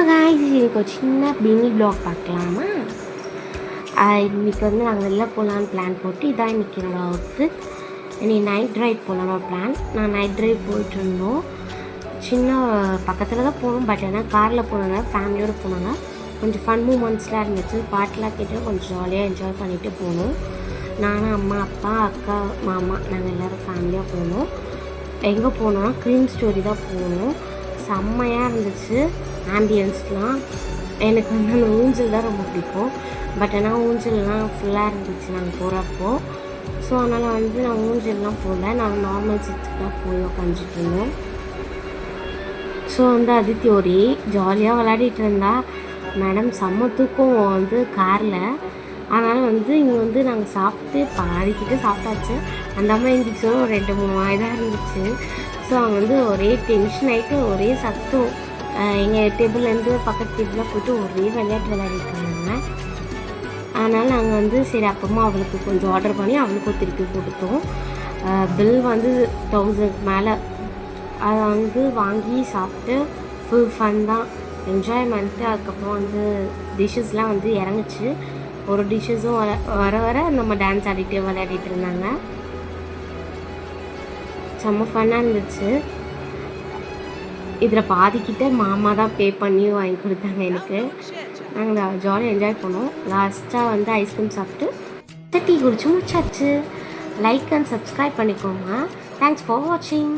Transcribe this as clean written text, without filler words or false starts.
Guys, எனக்கு ஒரு சின்ன மினி ப்ளாக் பார்க்கலாமா? இன்றைக்கி வந்து நாங்கள் வெளில போகலான்னு பிளான் போட்டு இதான் இன்றைக்கி என்னோடய அவுட்ஃபிட். இன்றைக்கி நைட் ட்ரைவ் போகலான்னு ஒரு பிளான். நான் நைட் ட்ரைவ் போயிட்டுருந்தோம். சின்ன பக்கத்தில் தான் போகணும், பட் ஏன்னா காரில் போனாங்க, ஃபேமிலியோடு போனாங்க. கொஞ்சம் ஃபன் மூமெண்ட்ஸ்லாம் இருந்துச்சு. பாட்டெலாம் கேட்டு கொஞ்சம் ஜாலியாக என்ஜாய் பண்ணிவிட்டு போனோம். நானும் அம்மா, அப்பா, அக்கா, மாமா நாங்கள் எல்லோரும் ஃபேமிலியாக போனோம். எங்கே போனோம்னா க்ரீம் ஸ்டோரி தான் போனோம். செம்மையாக இருந்துச்சு ஆம்பியன்ஸ்லாம். எனக்கு வந்து அந்த ஊஞ்சல் தான் ரொம்ப பிடிக்கும். பட் ஆனால் ஊஞ்சல்லாம் ஃபுல்லாக இருந்துச்சு நாங்கள் போகிறப்போ. ஸோ அதனால் வந்து நான் ஊஞ்சல்லாம் போகல, நாங்கள் நார்மல் சீட்ஸுக்கு தான் போய் உட்காந்துட்டு இருந்தோம். ஸோ வந்து அதித்தி ஒரே ஜாலியாக விளையாடிட்டு இருந்தா. மேடம் செம்ம தூக்கம் வந்து காரில். அதனால் வந்து இங்கே வந்து நாங்கள் சாப்பிட்டு பாதிக்கிட்டு சாப்பிட்டாச்சு. அந்த அம்மா எந்திரிச்சு ஒரு 2-3 வாய் தான் இருந்துச்சு. ஸோ அவங்க வந்து ஒரே டென்ஷன் ஆகிட்டு ஒரே சத்தம். எங்கள் டேபிள்லேருந்து பக்கத்து டேபிளாக போய்ட்டு ஒரே விளையாட்டு விளையாடிட்டு இருந்தாங்க. அதனால் நாங்கள் வந்து சரி அப்புறமா அவளுக்கு கொஞ்சம் ஆர்டர் பண்ணி அவளுக்கும் திருப்பி கொடுத்தோம். பில் வந்து 1000 மேலே. அதை வந்து வாங்கி சாப்பிட்டு ஃபுல் ஃபன் தான், என்ஜாய்மெண்ட்டு. அதுக்கப்புறம் வந்து டிஷ்ஷஸ்லாம் வந்து இறங்குச்சு. ஒரு டிஷ்ஷஸும் வர வர நம்ம டான்ஸ் ஆடிட்டு விளையாடிட்டு இருந்தாங்க. செம்ம ஃபன்னாக இருந்துச்சு. இதில் பாதிக்கிட்ட மாமா தான் பே பண்ணி வாங்கி கொடுத்தாங்க எனக்கு. நாங்கள் ஜாலியாக என்ஜாய் பண்ணோம். லாஸ்ட்டாக வந்து ஐஸ்கிரீம் சாப்பிட்டு டீ குடிச்சு முடிச்சாச்சு. லைக் அண்ட் சப்ஸ்கிரைப் பண்ணிக்கோங்க. தேங்க்ஸ் ஃபார் வாட்சிங்.